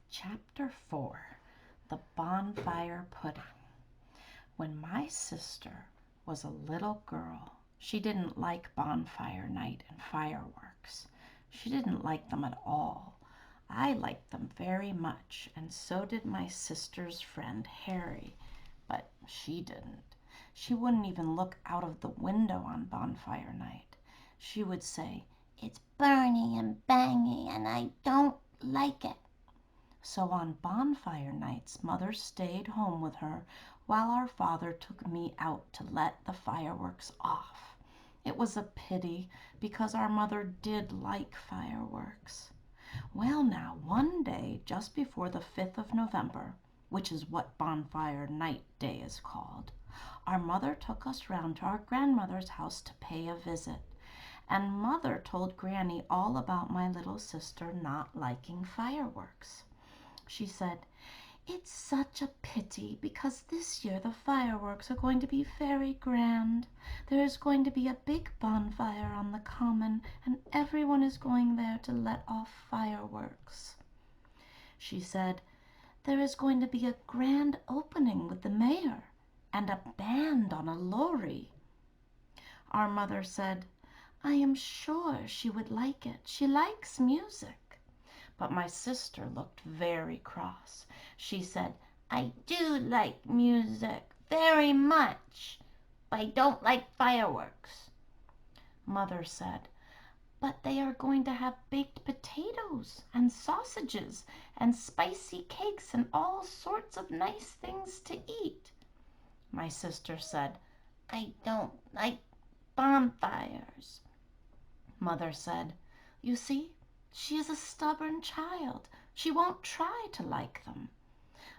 Chapter 4 The Bonfire Pudding. When my sister was a little girl, she didn't like bonfire night and fireworks. She didn't like them at all. I liked them very much, and so did my sister's friend Harry, but she didn't. She wouldn't even look out of the window on bonfire night. She would say, "It's burning and banging, and I don't like it." So on bonfire nights, Mother stayed home with her while our father took me out to let the fireworks off. It was a pity, because our mother did like fireworks. Well, now, one day just before the 5th of November, which is what Bonfire Night Day is called, our mother took us round to our grandmother's house to pay a visit. And Mother told Granny all about my little sister not liking fireworks. She said, "It's such a pity, because this year the fireworks are going to be very grand. There is going to be a big bonfire on the common, and everyone is going there to let off fireworks." She said, "There is going to be a grand opening with the mayor and a band on a lorry." Our mother said, "I am sure she would like it. She likes music." But my sister looked very cross. She said, "I do like music very much, but I don't like fireworks." Mother said, "But they are going to have baked potatoes and sausages and spicy cakes and all sorts of nice things to eat." My sister said, "I don't like bonfires." Mother said, "You see, she is a stubborn child. She won't try to like them."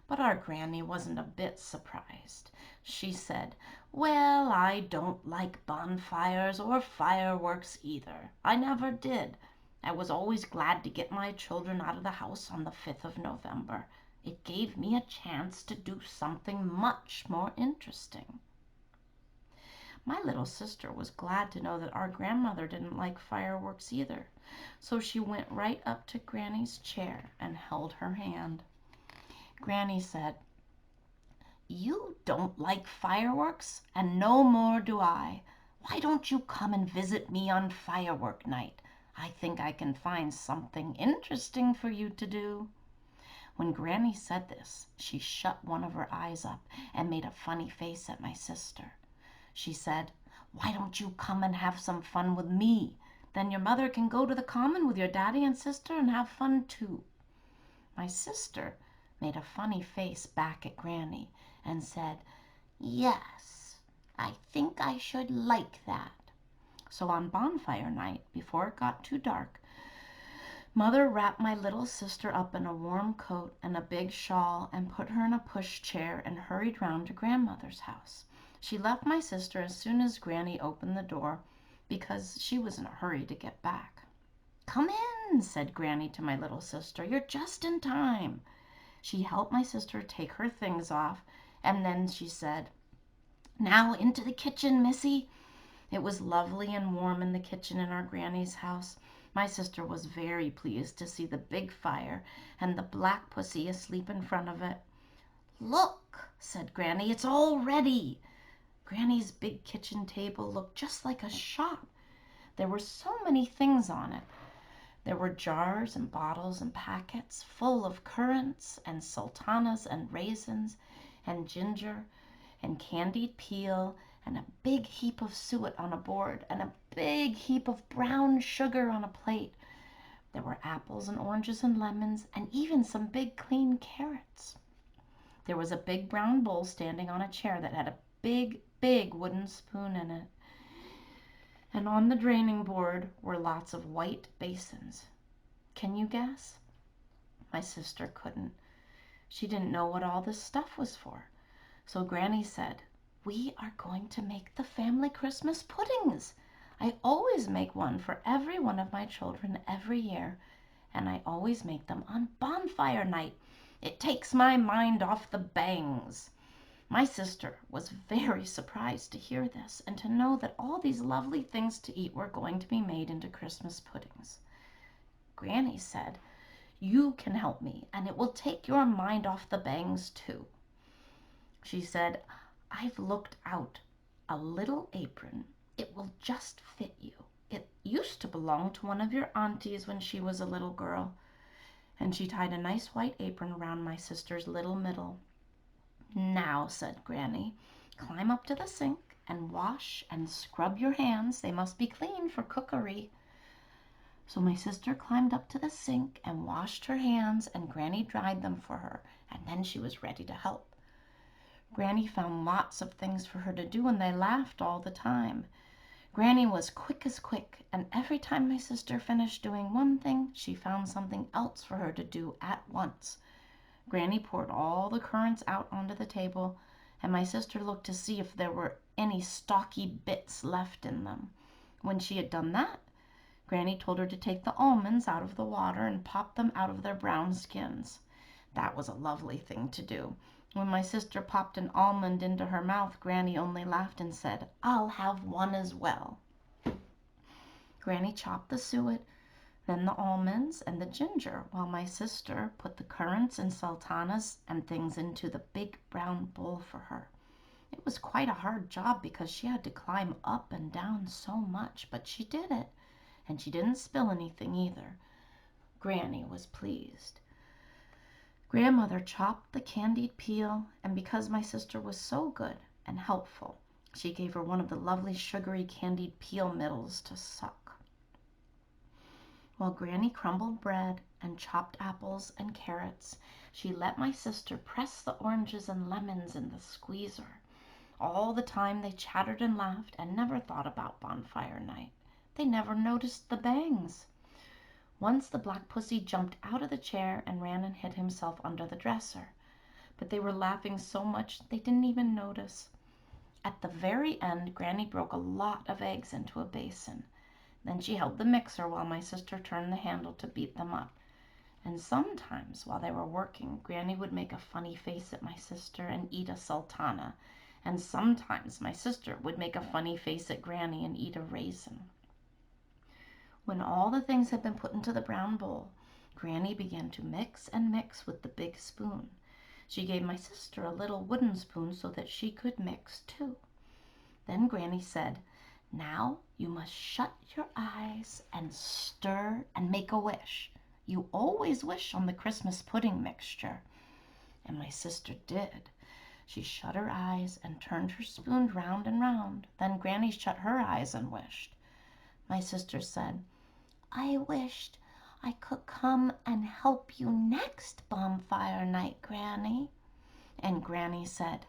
But our Granny wasn't a bit surprised. She said, "Well, I don't like bonfires or fireworks either. I never did. I was always glad to get my children out of the house on the 5th of November. It gave me a chance to do something much more interesting." My little sister was glad to know that our grandmother didn't like fireworks either, so she went right up to Granny's chair and held her hand. Granny said, "You don't like fireworks, and no more do I. Why don't you come and visit me on firework night? I think I can find something interesting for you to do." When Granny said this, she shut one of her eyes up and made a funny face at my sister. She said, "Why don't you come and have some fun with me? Then your mother can go to the common with your daddy and sister and have fun too." My sister made a funny face back at Granny and said, "Yes, I think I should like that." So on bonfire night, before it got too dark, Mother wrapped my little sister up in a warm coat and a big shawl and put her in a push chair and hurried round to grandmother's house. She left my sister as soon as Granny opened the door, because she was in a hurry to get back. "Come in," said Granny to my little sister. "You're just in time." She helped my sister take her things off, and then she said, "Now into the kitchen, Missy." It was lovely and warm in the kitchen in our Granny's house. My sister was very pleased to see the big fire and the black pussy asleep in front of it. "Look," said Granny, "it's all ready." Granny's big kitchen table looked just like a shop. There were so many things on it. There were jars and bottles and packets full of currants and sultanas and raisins and ginger and candied peel, and a big heap of suet on a board, and a big heap of brown sugar on a plate. There were apples and oranges and lemons, and even some big clean carrots. There was a big brown bowl standing on a chair that had a big wooden spoon in it. And on the draining board were lots of white basins. Can you guess? My sister couldn't. She didn't know what all this stuff was for. So Granny said, "We are going to make the family Christmas puddings. I always make one for every one of my children every year, and I always make them on bonfire night. It takes my mind off the bangs." My sister was very surprised to hear this and to know that all these lovely things to eat were going to be made into Christmas puddings. Granny said, You can help me, and it will take your mind off the bangs too." She said, "I've looked out a little apron. It will just fit you. It used to belong to one of your aunties when she was a little girl." And she tied a nice white apron around my sister's little middle. "Now," said Granny, "climb up to the sink and wash and scrub your hands. They must be clean for cookery." So my sister climbed up to the sink and washed her hands, and Granny dried them for her, and then she was ready to help. Granny found lots of things for her to do, and they laughed all the time. Granny was quick as quick, and every time my sister finished doing one thing, she found something else for her to do at once. Granny poured all the currants out onto the table, and my sister looked to see if there were any stalky bits left in them. When she had done that, Granny told her to take the almonds out of the water and pop them out of their brown skins. That was a lovely thing to do. When my sister popped an almond into her mouth, Granny only laughed and said, "I'll have one as well." Granny chopped the suet, then the almonds and the ginger, while my sister put the currants and sultanas and things into the big brown bowl for her. It was quite a hard job because she had to climb up and down so much, but she did it, and she didn't spill anything either. Granny was pleased. Grandmother chopped the candied peel, and because my sister was so good and helpful, she gave her one of the lovely sugary candied peel middles to suck. While Granny crumbled bread and chopped apples and carrots, she let my sister press the oranges and lemons in the squeezer. All the time they chattered and laughed and never thought about bonfire night. They never noticed the bangs. Once the black pussy jumped out of the chair and ran and hid himself under the dresser. But they were laughing so much they didn't even notice. At the very end, Granny broke a lot of eggs into a basin. Then she held the mixer while my sister turned the handle to beat them up. And sometimes, while they were working, Granny would make a funny face at my sister and eat a sultana. And sometimes my sister would make a funny face at Granny and eat a raisin. When all the things had been put into the brown bowl, Granny began to mix and mix with the big spoon. She gave my sister a little wooden spoon so that she could mix too. Then Granny said, "Now you must shut your eyes and stir and make a wish. You always wish on the Christmas pudding mixture." And my sister did. She shut her eyes and turned her spoon round and round. Then Granny shut her eyes and wished. My sister said, "I wished I could come and help you next bonfire night, Granny." And Granny said,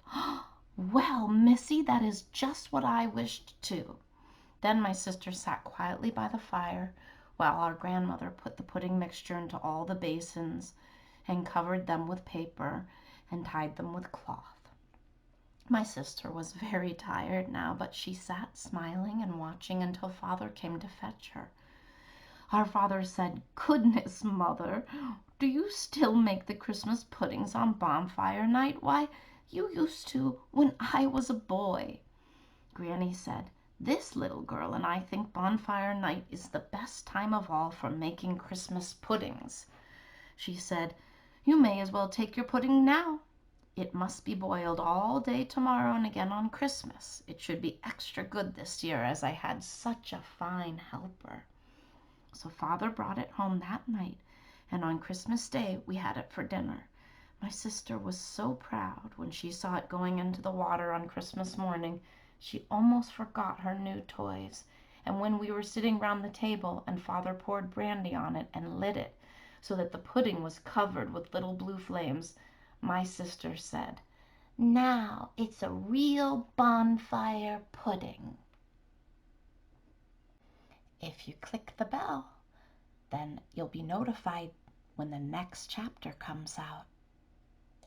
"Well, Missy, that is just what I wished too." Then my sister sat quietly by the fire while our grandmother put the pudding mixture into all the basins and covered them with paper and tied them with cloth. My sister was very tired now, but she sat smiling and watching until Father came to fetch her. Our father said, "Goodness, Mother, do you still make the Christmas puddings on bonfire night? Why, you used to when I was a boy." Granny said, "This little girl and I think bonfire night is the best time of all for making Christmas puddings." She said, "You may as well take your pudding now. It must be boiled all day tomorrow and again on Christmas. It should be extra good this year, as I had such a fine helper." So Father brought it home that night, and on Christmas Day we had it for dinner. My sister was so proud when she saw it going into the water on Christmas morning, she almost forgot her new toys. And when we were sitting round the table and Father poured brandy on it and lit it so that the pudding was covered with little blue flames, my sister said, "Now it's a real bonfire pudding." If you click the bell, then you'll be notified when the next chapter comes out.